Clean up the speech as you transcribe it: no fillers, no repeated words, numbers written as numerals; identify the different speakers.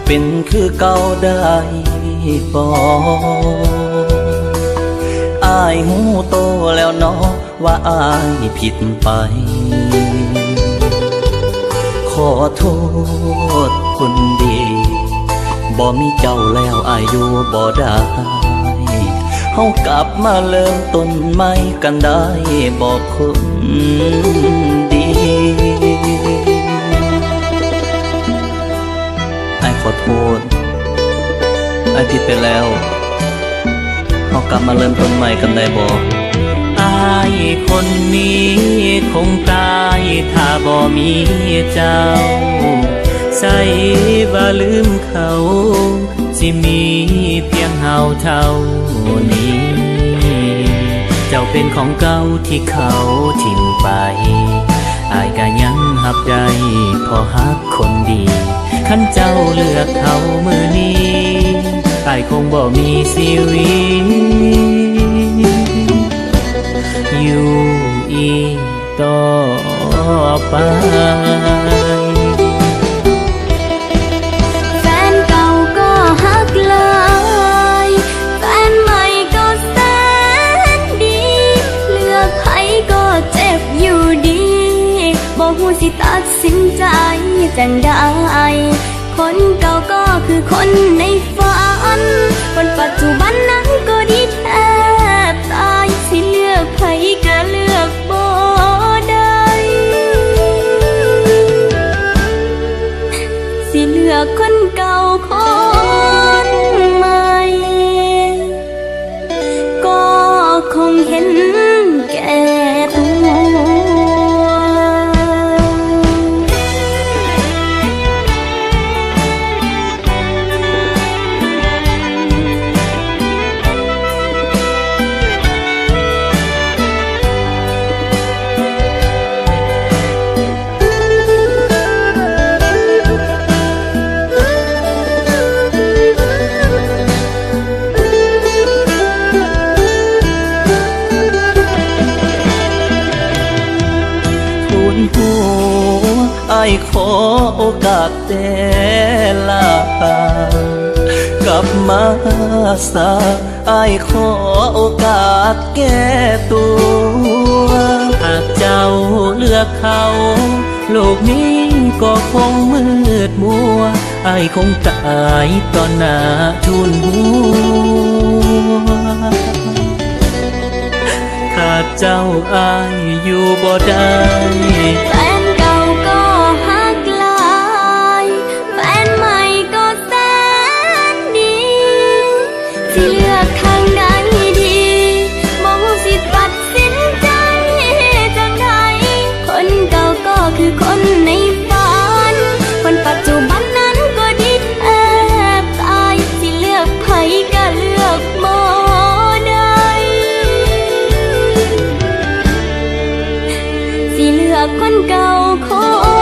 Speaker 1: เป็นคือเก่าได้บ่อายหูโตแล้วเนาะว่าอายผิดไปขอโทษคนดีบ่มีเจ้าแล้วอายอยู่บ่ได้เฮากลับมาเริ่มต้นใหม่กันได้บ่คนดีอายขอโทษอายผิดไปแล้วเฮากลับมาเริ่มต้นใหม่กันได้บ่อายคนนี้คงตายถ้าบ่มีเจ้าใส่ว่าลืมเขาสิมีเพียงเฮาเท่านี้เจ้าเป็นของเก่าที่เขาทิ้งไปอายก็ยังหับได้พอฮักคนดีคันเจ้าเลือกเขามื้อนี้อายคงบ่มีชีวิตอยู่อีกต่อไป
Speaker 2: แฟนเก่าก็ฮักหลายแฟนใหม่ก็แสนดีเลือกใครก็เจ็บอยู่ดีบ่ฮู้สิตัดสินใจจังใดคนเก่าก็คือคนในฝันคนปัจจุบันนั้นก็ดีแทบตายสิเลือกใครก็เลือกบ่ได้สิเลือกคนเก่าคนใหม่ก็คงเห็นแก่ตัว
Speaker 1: อายขอโอกาสแต่ลากลับมาซาอายขอโอกาสแก้ตัวหากเจ้าเลือกเขาโลกนี้ก็คงมืดมัวอายคงตายตอนหน้าทุนหัวถ้าเจ้าอายอยู่บ่ได้
Speaker 2: แฟนเก่าก็ฮักหลายแฟนใหม่ก็แสนดีสิเลือกทางใดดีบ่ฮู้สิตัดสินใจจังใดคนเก่าก็คือคนในฝันคนปัจจุบันนั้นก็ดีแทบตายสิเลือกไผก็เลือกบ่ได้สิเลือกคนเก่าคน